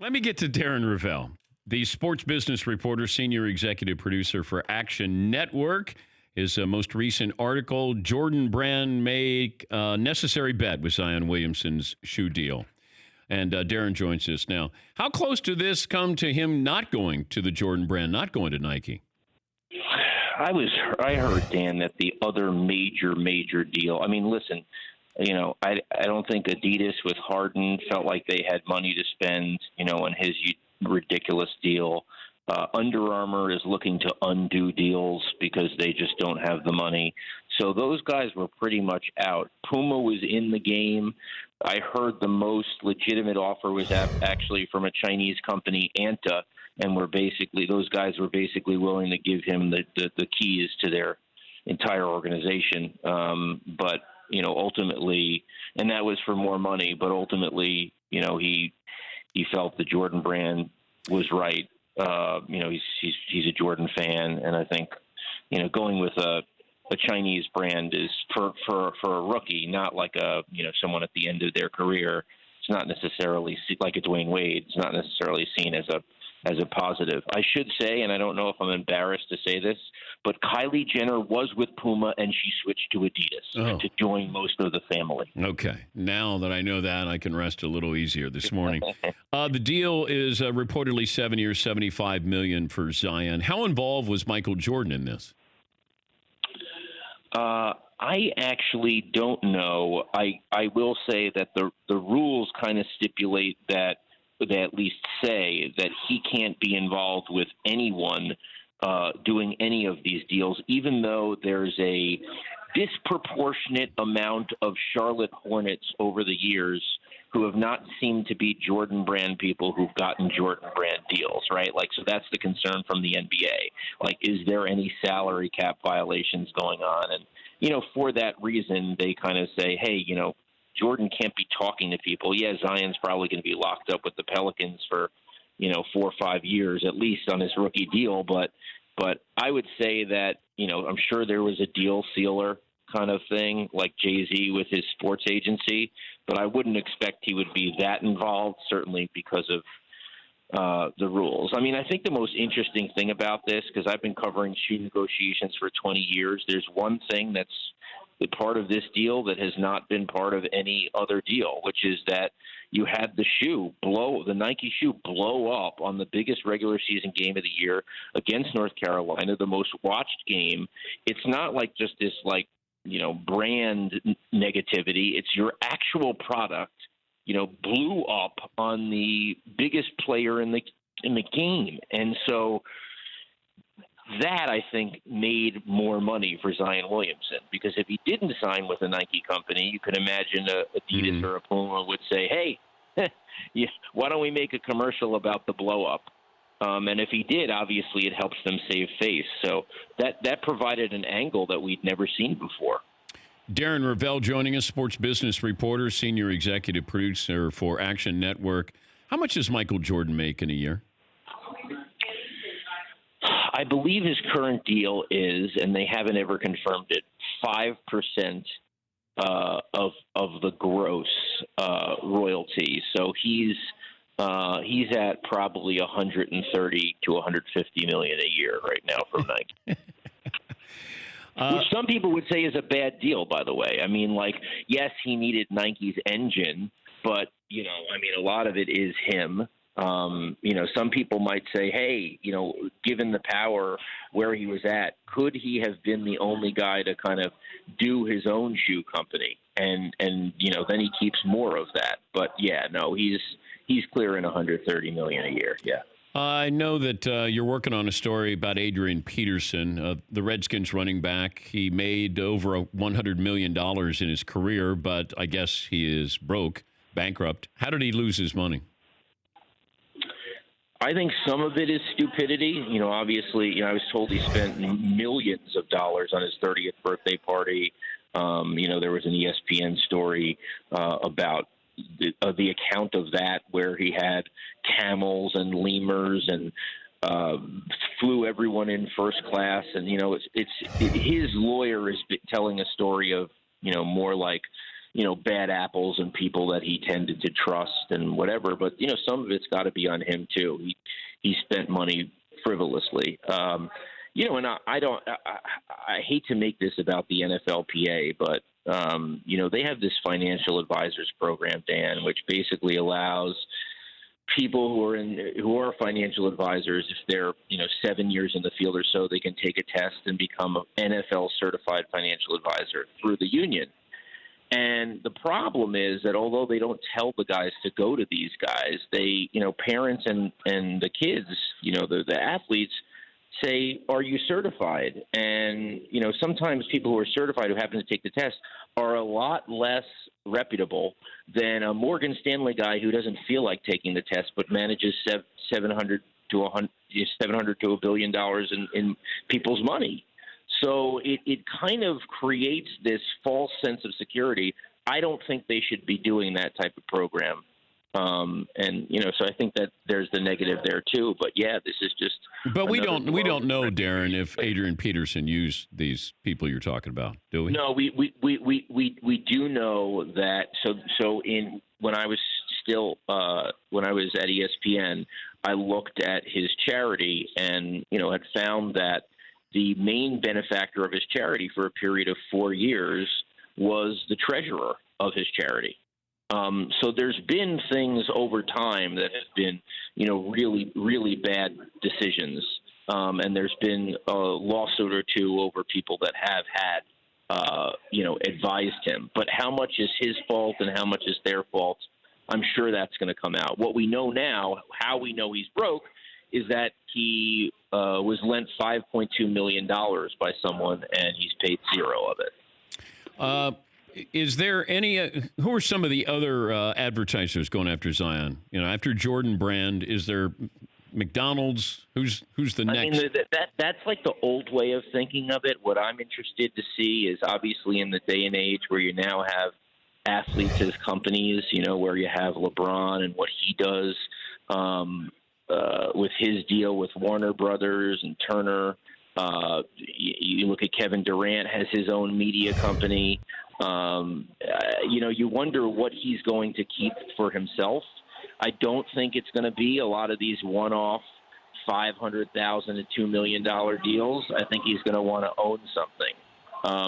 Let me get to Darren Rovell, the sports business reporter, senior executive producer for Action Network. His most recent article, Jordan Brand made necessary bet with Zion Williamson's shoe deal. And Darren joins us now. How close to this come to him not going to the Jordan Brand, not going to Nike? I heard, Dan, that the other major deal. I mean, listen, I don't think Adidas with Harden felt like they had money to spend, on his ridiculous deal. Under Armour is looking to undo deals because they just don't have the money. So those guys were pretty much out. Puma was in the game. I heard the most legitimate offer was actually from a Chinese company, Anta, and those guys were basically willing to give him the keys to their entire organization. But ultimately, and that was for more money. But ultimately, he felt the Jordan Brand was right. He's a Jordan fan, and I think going with a Chinese brand is for a rookie, not like someone at the end of their career. It's not necessarily like a Dwayne Wade. It's not necessarily seen as a positive. I should say, and I don't know if I'm embarrassed to say this, but Kylie Jenner was with Puma and she switched to Adidas to join most of the family. Okay. Now that I know that, I can rest a little easier this morning. The deal is reportedly 7 years, $75 million for Zion. How involved was Michael Jordan in this? I actually don't know. I will say that the rules kind of stipulate that they at least say that he can't be involved with anyone doing any of these deals, even though there's a disproportionate amount of Charlotte Hornets over the years who have not seemed to be Jordan Brand people who've gotten Jordan Brand deals, right? So that's the concern from the NBA. Is there any salary cap violations going on? And, for that reason, they kind of say, hey, Jordan can't be talking to people. Yeah, Zion's probably going to be locked up with the Pelicans for, 4 or 5 years at least on his rookie deal. But I would say that, I'm sure there was a deal sealer kind of thing like Jay-Z with his sports agency, but I wouldn't expect he would be that involved, certainly because of the rules. I mean, I think the most interesting thing about this, because I've been covering shoe negotiations for 20 years, there's one thing that's the part of this deal that has not been part of any other deal, which is that you had the Nike shoe blow up on the biggest regular season game of the year against North Carolina, the most watched game. It's not like just this brand negativity. It's your actual product, blew up on the biggest player in the game. And so that, I think, made more money for Zion Williamson, because if he didn't sign with a Nike company, you could imagine Adidas or a Puma would say, hey, why don't we make a commercial about the blow-up? And if he did, obviously it helps them save face. So that provided an angle that we'd never seen before. Darren Rovell joining us, sports business reporter, senior executive producer for Action Network. How much does Michael Jordan make in a year? I believe his current deal is, and they haven't ever confirmed it, 5% of the gross royalty. So he's at probably 130 to 150 million a year right now from Nike. Which some people would say is a bad deal, by the way. I mean, yes, he needed Nike's engine, but a lot of it is him. Some people might say, hey, given the power where he was at, could he have been the only guy to kind of do his own shoe company? And then he keeps more of that. But yeah, no, he's clearing 130 million a year. Yeah. I know that you're working on a story about Adrian Peterson, the Redskins running back. He made over $100 million in his career, but I guess he is bankrupt. How did he lose his money? I think some of it is stupidity. Obviously, I was told he spent millions of dollars on his 30th birthday party. There was an ESPN story about the account of that where he had camels and lemurs and flew everyone in first class. And, his lawyer is telling a story of, more like bad apples and people that he tended to trust and whatever. But, some of it's got to be on him, too. He spent money frivolously. And I hate to make this about the NFLPA, but, they have this financial advisors program, Dan, which basically allows people who are financial advisors, if they're 7 years in the field or so, they can take a test and become an NFL certified financial advisor through the union. And the problem is that although they don't tell the guys to go to these guys, they, parents and the kids, the athletes say, "Are you certified?" And sometimes people who are certified who happen to take the test are a lot less reputable than a Morgan Stanley guy who doesn't feel like taking the test but manages $700 to $1 billion in people's money. So it kind of creates this false sense of security. I don't think they should be doing that type of program. So I think that there's the negative there too. But yeah, this is just. But we don't know, Darren, if Adrian Peterson used these people you're talking about, do we? No, we do know that. When I was at ESPN, I looked at his charity and had found that the main benefactor of his charity for a period of 4 years was the treasurer of his charity. So there's been things over time that have been, really, really bad decisions. And there's been a lawsuit or two over people that have had, advised him. But how much is his fault and how much is their fault? I'm sure that's going to come out. What we know now, how we know he's broke, is that he was lent $5.2 million by someone and he's paid zero of it. Is there any? Who are some of the other advertisers going after Zion? After Jordan Brand, is there McDonald's? Who's the next? I mean, that's like the old way of thinking of it. What I'm interested to see is obviously in the day and age where you now have athletes as companies. Where you have LeBron and what he does with his deal with Warner Brothers and Turner. You look at Kevin Durant has his own media company. You wonder what he's going to keep for himself. I don't think it's going to be a lot of these one-off $500,000 to $2 million deals. I think he's going to want to own something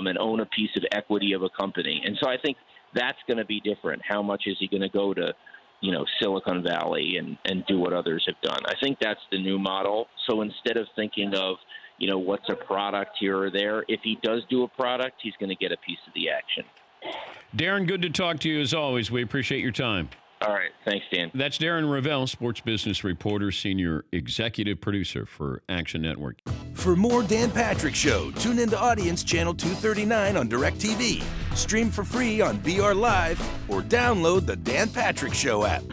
and own a piece of equity of a company. And so I think that's going to be different. How much is he going to go to, Silicon Valley and do what others have done? I think that's the new model. So instead of thinking of, what's a product here or there, if he does do a product, he's going to get a piece of the action. Darren, good to talk to you as always. We appreciate your time. All right. Thanks, Dan. That's Darren Rovell, sports business reporter, senior executive producer for Action Network. For more Dan Patrick Show, tune into Audience Channel 239 on DirecTV. Stream for free on VR Live or download the Dan Patrick Show app.